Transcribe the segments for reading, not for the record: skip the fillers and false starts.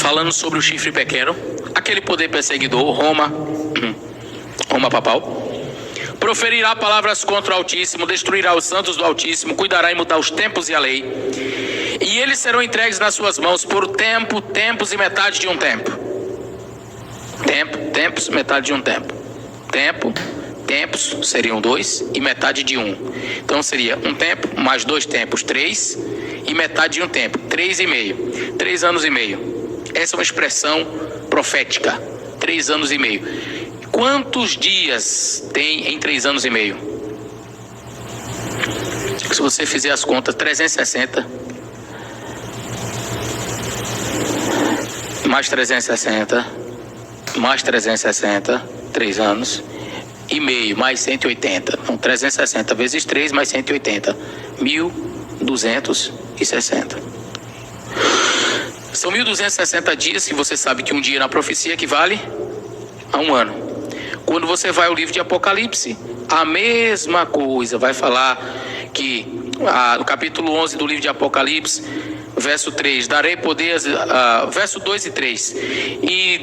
falando sobre o chifre pequeno, aquele poder perseguidor, Roma papal, proferirá palavras contra o Altíssimo, destruirá os santos do Altíssimo, cuidará em mudar os tempos e a lei, e eles serão entregues nas suas mãos por tempos e metade de um tempo. Tempos, metade de um tempo. Tempos seriam 2 e metade de 1. Então seria um tempo mais 2 tempos, 3, e metade de um tempo, 3,5. 3 anos e meio. Essa é uma expressão profética. 3 anos e meio. Quantos dias tem em 3 anos e meio? Se você fizer as contas, 360 mais 360 mais 360, 3 anos e meio, mais 180. Então 360 vezes 3 mais 180, 1260. São 1260 dias, que você sabe que um dia na profecia equivale a um ano. Quando você vai ao livro de Apocalipse, a mesma coisa, vai falar que no capítulo 11 do livro de Apocalipse, verso 3, darei poder, verso 2 e 3, e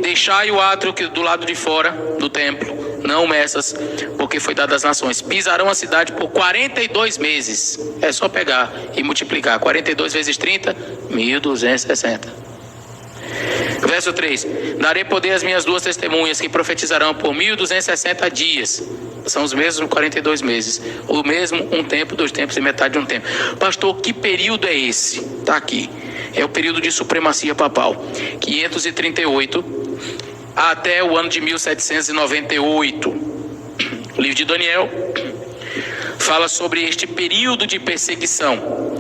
deixai o átrio do lado de fora do templo, não messas, porque foi dado às nações. Pisarão a cidade por 42 meses. É só pegar e multiplicar. 42 vezes 30, 1260. Verso 3, darei poder às minhas 2 testemunhas, que profetizarão por 1260 dias. São os mesmos 42 meses. O mesmo um tempo, 2 tempos e metade de um tempo. Pastor, que período é esse? Está aqui. É o período de supremacia papal. 538 até o ano de 1798. O livro de Daniel fala sobre este período de perseguição.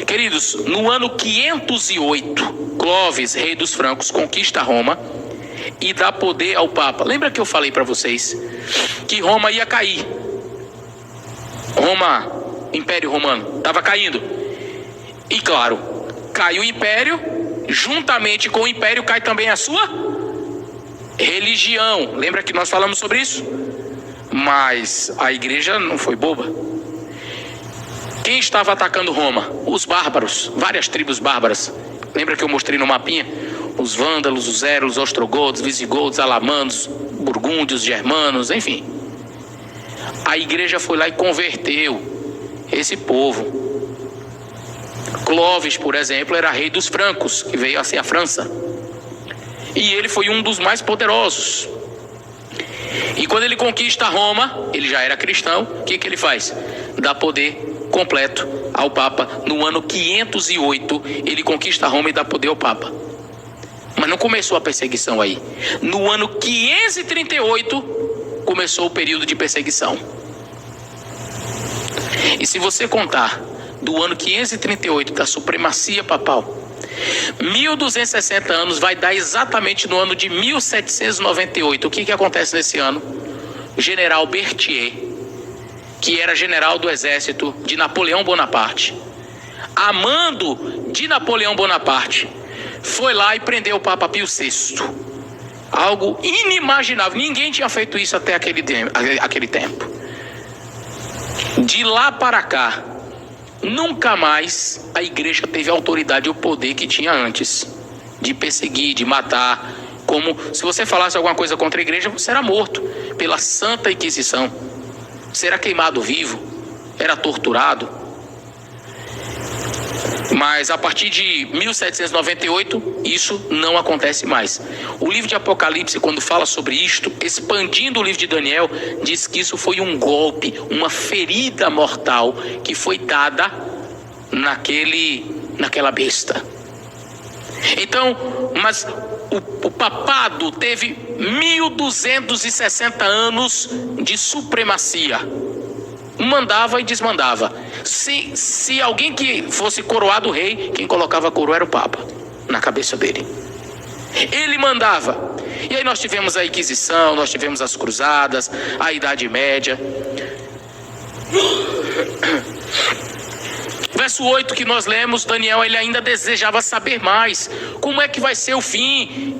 Queridos, no ano 508, Clovis, rei dos francos, conquista Roma e dá poder ao Papa. Lembra que eu falei para vocês que Roma ia cair? Império Romano, estava caindo. E claro, cai o império, juntamente com o império cai também a sua religião. Lembra que nós falamos sobre isso? Mas a igreja não foi boba. Quem estava atacando Roma? Os bárbaros, várias tribos bárbaras. Lembra que eu mostrei no mapinha? Os vândalos, os érulos, ostrogodos, visigodos, alamandos, burgúndios, germanos, enfim. A igreja foi lá e converteu esse povo. Clovis, por exemplo, era rei dos francos, que veio a ser a França. E ele foi um dos mais poderosos. E quando ele conquista Roma, ele já era cristão, o que ele faz? Dá poder completo ao Papa. No ano 508, ele conquista Roma e dá poder ao Papa. Mas não começou a perseguição aí. No ano 538, começou o período de perseguição. E se você contar do ano 538, da supremacia papal, 1260 anos vai dar exatamente no ano de 1798. O que acontece nesse ano? O general Berthier, que era general do exército de Napoleão Bonaparte, a mando de Napoleão Bonaparte, foi lá e prendeu o Papa Pio VI. Algo inimaginável. Ninguém tinha feito isso até aquele tempo. De lá para cá, nunca mais a igreja teve a autoridade e o poder que tinha antes, de perseguir, de matar. Como se você falasse alguma coisa contra a igreja, você era morto pela Santa Inquisição. Você era queimado vivo, era torturado. Mas a partir de 1798, isso não acontece mais. O livro de Apocalipse, quando fala sobre isto, expandindo o livro de Daniel, diz que isso foi um golpe, uma ferida mortal que foi dada naquela besta. Então, mas o papado teve 1260 anos de supremacia. Mandava e desmandava. Se alguém que fosse coroado rei, quem colocava a coroa era o Papa na cabeça dele. Ele mandava. E aí nós tivemos a Inquisição, nós tivemos as Cruzadas, a Idade Média. Verso 8 que nós lemos, Daniel, ele ainda desejava saber mais. Como é que vai ser o fim?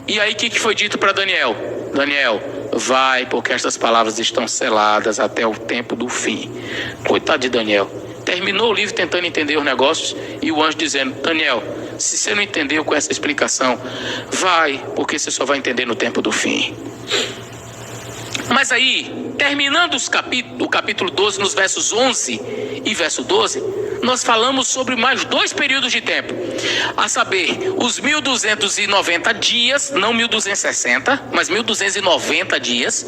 E aí o que foi dito para Daniel? Daniel, vai, porque estas palavras estão seladas até o tempo do fim. Coitado de Daniel. Terminou o livro tentando entender os negócios e o anjo dizendo, Daniel, se você não entendeu com essa explicação, vai, porque você só vai entender no tempo do fim. Mas aí, terminando o capítulo 12, nos versos 11 e verso 12, nós falamos sobre mais 2 períodos de tempo, a saber, os 1290 dias, não 1260, mas 1290 dias,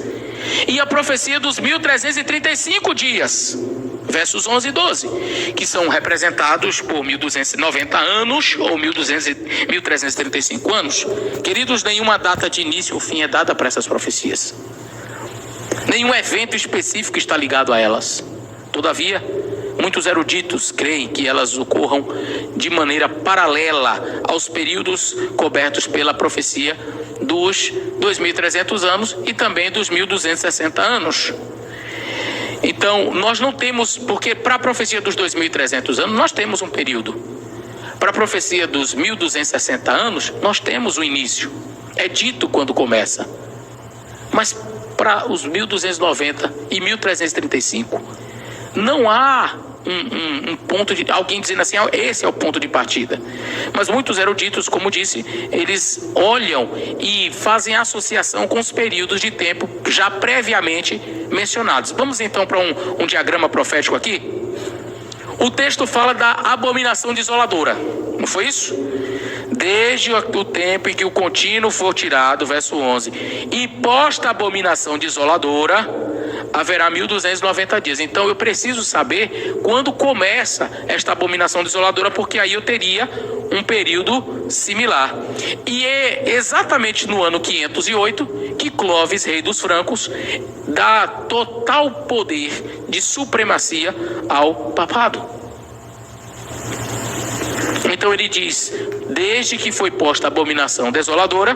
e a profecia dos 1335 dias, versos 11 e 12, que são representados por 1290 anos ou 1335 anos. Queridos, nenhuma data de início ou fim é dada para essas profecias. Nenhum evento específico está ligado a elas. Todavia, muitos eruditos creem que elas ocorram de maneira paralela aos períodos cobertos pela profecia dos 2.300 anos e também dos 1.260 anos. Então, nós não temos, porque para a profecia dos 2.300 anos, nós temos um período. Para a profecia dos 1.260 anos, nós temos o início. É dito quando começa. Mas para os 1290 e 1335, não há um ponto de alguém dizendo assim, esse é o ponto de partida. Mas muitos eruditos, como disse, eles olham e fazem associação com os períodos de tempo já previamente mencionados. Vamos então para um diagrama profético aqui. O texto fala da abominação desoladora, não foi isso? Desde o tempo em que o contínuo for tirado, verso 11, e posta a abominação desoladora, haverá 1290 dias. Então eu preciso saber quando começa esta abominação desoladora, porque aí eu teria um período similar. E é exatamente no ano 508 que Clovis, rei dos francos, dá total poder de supremacia ao papado. Então ele diz, desde que foi posta a abominação desoladora,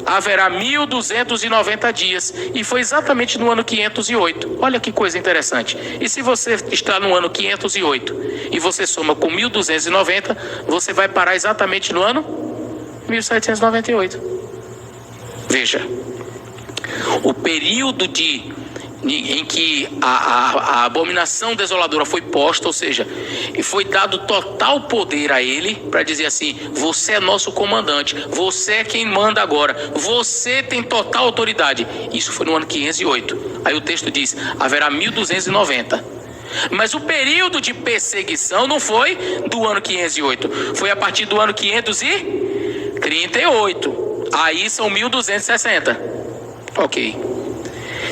haverá 1290 dias. E foi exatamente no ano 508. Olha que coisa interessante. E se você está no ano 508 e você soma com 1290, você vai parar exatamente no ano 1798. Veja, o período em que a abominação desoladora foi posta, ou seja, foi dado total poder a ele para dizer assim, você é nosso comandante, você é quem manda agora, você tem total autoridade. Isso foi no ano 508. Aí o texto diz, haverá 1290. Mas o período de perseguição não foi do ano 508, foi a partir do ano 538. Aí são 1260. Ok.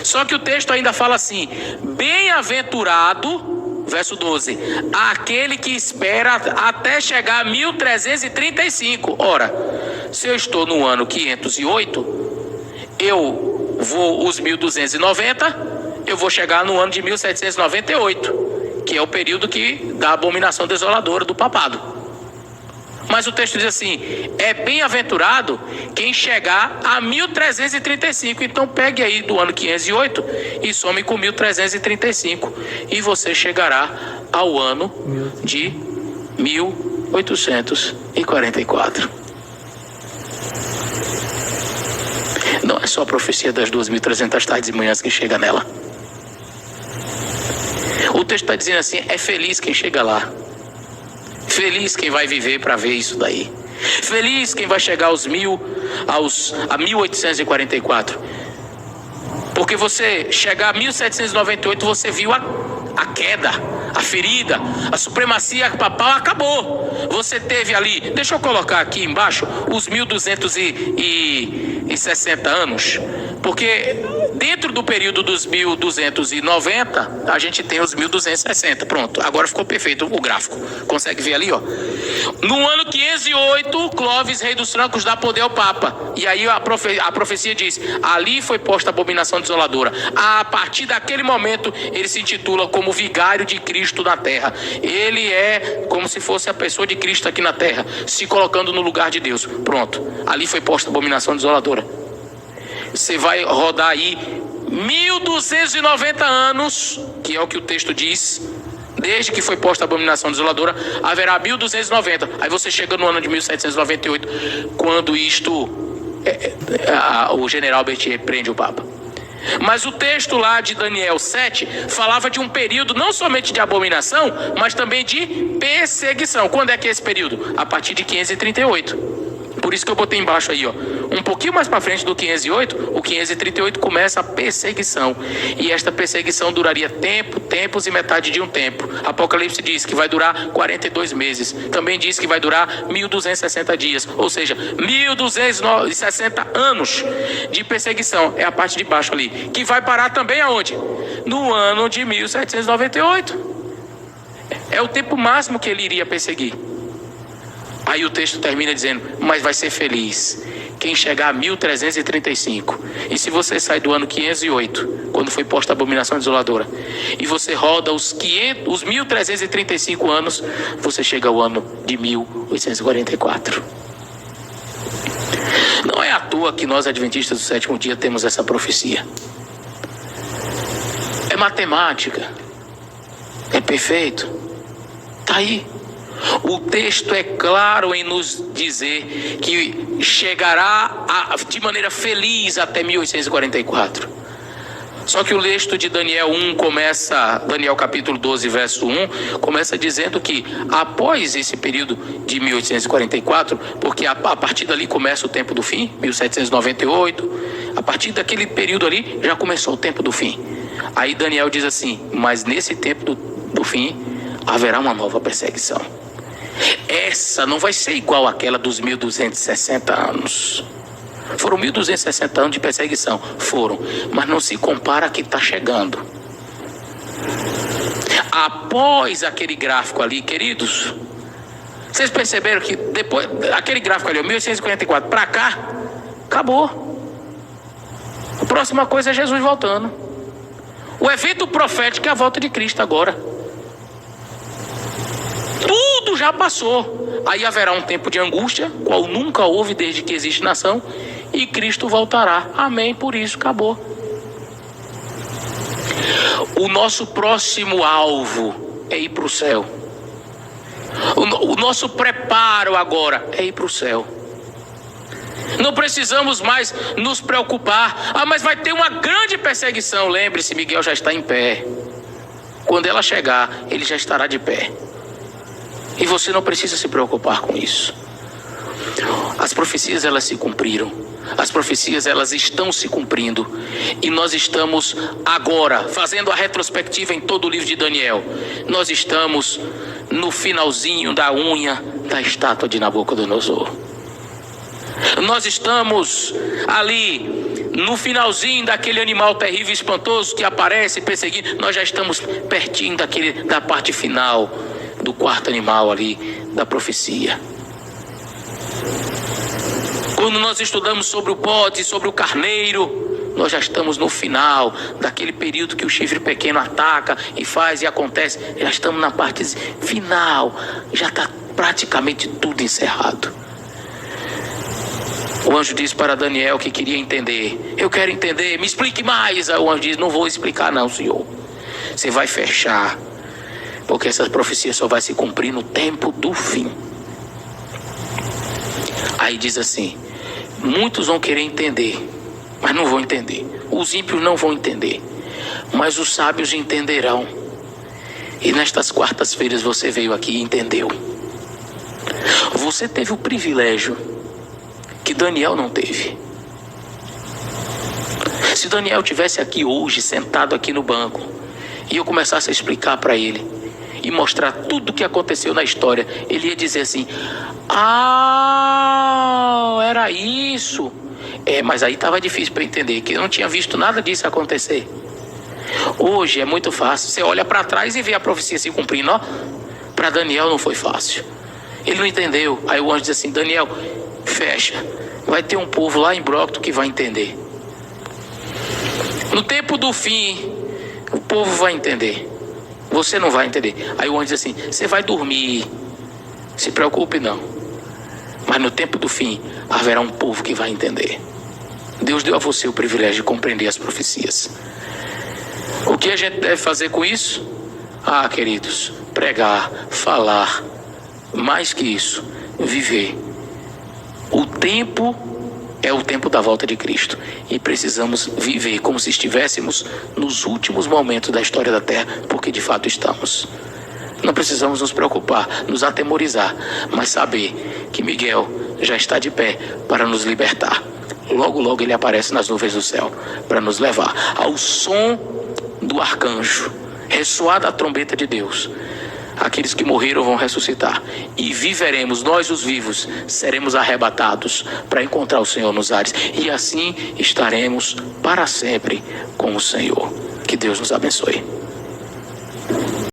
Só que o texto ainda fala assim, bem-aventurado, verso 12, aquele que espera até chegar a 1335. Ora, se eu estou no ano 508, eu vou os 1290, eu vou chegar no ano de 1798, que é o período da abominação desoladora do papado. Mas o texto diz assim, é bem-aventurado quem chegar a 1335. Então pegue aí do ano 508 e some com 1335. E você chegará ao ano de 1844. Não é só a profecia das 2.300 tardes e manhãs que chega nela. O texto está dizendo assim, é feliz quem chega lá. Feliz quem vai viver para ver isso daí. Feliz quem vai chegar a 1844. Porque você chegar a 1798, você viu a queda, a ferida, a supremacia papal acabou. Você teve ali, deixa eu colocar aqui embaixo, os 1260 anos. Porque dentro do período dos 1290, a gente tem os 1260. Pronto, agora ficou perfeito o gráfico. Consegue ver ali, ó. No ano 508, Clovis, rei dos francos, dá poder ao Papa. E aí a profecia diz, ali foi posta a abominação desoladora. A partir daquele momento, ele se intitula como vigário de Cristo na terra. Ele é como se fosse a pessoa de Cristo aqui na terra, se colocando no lugar de Deus. Pronto, ali foi posta a abominação desoladora. Você vai rodar aí 1290 anos, que é o que o texto diz, desde que foi posta a abominação desoladora, haverá 1290. Aí você chega no ano de 1798, quando o general Berthier prende o Papa. Mas o texto lá de Daniel 7 falava de um período não somente de abominação, mas também de perseguição. Quando é que é esse período? A partir de 538. Por isso que eu botei embaixo aí, ó. Um pouquinho mais para frente do 508, o 538 começa a perseguição. E esta perseguição duraria tempos e metade de um tempo. Apocalipse diz que vai durar 42 meses. Também diz que vai durar 1260 dias. Ou seja, 1260 anos de perseguição. É a parte de baixo ali. Que vai parar também aonde? No ano de 1798. É o tempo máximo que ele iria perseguir. Aí o texto termina dizendo, mas vai ser feliz quem chegar a 1335. E se você sai do ano 508, quando foi posta a abominação desoladora, e você roda os 1335 anos, você chega ao ano de 1844. Não é à toa que nós, adventistas do sétimo dia, temos essa profecia. É matemática. É perfeito. Está aí. O texto é claro em nos dizer que chegará de maneira feliz até 1844. Só que o texto de Daniel 1 começa, Daniel capítulo 12, verso 1, começa dizendo que após esse período de 1844, porque a partir dali começa o tempo do fim, 1798, a partir daquele período ali já começou o tempo do fim. Aí Daniel diz assim, mas nesse tempo do fim haverá uma nova perseguição. Essa não vai ser igual àquela dos 1260 anos. Foram 1260 anos de perseguição. Foram. Mas não se compara a que está chegando. Após aquele gráfico ali, queridos, vocês perceberam que depois, aquele gráfico ali, 1844, para cá, acabou. A próxima coisa é Jesus voltando. O evento profético é a volta de Cristo agora. Tudo já passou. Aí haverá um tempo de angústia, qual nunca houve desde que existe nação, e Cristo voltará. Amém, por isso, acabou. O nosso próximo alvo é ir para o céu. O nosso preparo agora é ir para o céu. Não precisamos mais nos preocupar. Mas vai ter uma grande perseguição. Lembre-se, Miguel já está em pé. Quando ela chegar, ele já estará de pé. E você não precisa se preocupar com isso. As profecias, elas se cumpriram. As profecias, elas estão se cumprindo. E nós estamos agora fazendo a retrospectiva em todo o livro de Daniel. Nós estamos no finalzinho da unha da estátua de Nabucodonosor. Nós estamos ali no finalzinho daquele animal terrível e espantoso que aparece perseguindo. Nós já estamos pertinho da parte final do quarto animal ali da profecia. Quando nós estudamos sobre o bode, sobre o carneiro, nós já estamos no final daquele período que o chifre pequeno ataca e faz e acontece. Já estamos na parte final, já está praticamente tudo encerrado. O anjo disse para Daniel que queria entender. Eu quero entender, me explique mais. Aí o anjo diz, não vou explicar não, senhor. Você vai fechar, porque essa profecia só vai se cumprir no tempo do fim. Aí diz assim, muitos vão querer entender, mas não vão entender. Os ímpios não vão entender, mas os sábios entenderão. E nestas quartas-feiras você veio aqui e entendeu. Você teve o privilégio que Daniel não teve. Se Daniel tivesse aqui hoje, sentado aqui no banco, e eu começasse a explicar para ele e mostrar tudo o que aconteceu na história, ele ia dizer assim, era isso. Mas aí estava difícil para entender, que eu não tinha visto nada disso acontecer. Hoje é muito fácil, você olha para trás e vê a profecia se cumprindo. Para Daniel não foi fácil, ele não entendeu. Aí o anjo diz assim, Daniel, fecha, vai ter um povo lá em Brócto que vai entender. No tempo do fim, o povo vai entender, você não vai entender. Aí o anjo diz assim, você vai dormir, se preocupe não, mas no tempo do fim haverá um povo que vai entender. Deus deu a você o privilégio de compreender as profecias. O que a gente deve fazer com isso? Queridos, pregar, falar, mais que isso, viver. O tempo É o tempo da volta de Cristo e precisamos viver como se estivéssemos nos últimos momentos da história da Terra, porque de fato estamos. Não precisamos nos preocupar, nos atemorizar, mas saber que Miguel já está de pé para nos libertar. Logo, logo ele aparece nas nuvens do céu para nos levar ao som do arcanjo, ressoar da trombeta de Deus. Aqueles que morreram vão ressuscitar e viveremos, nós os vivos, seremos arrebatados para encontrar o Senhor nos ares e assim estaremos para sempre com o Senhor. Que Deus nos abençoe.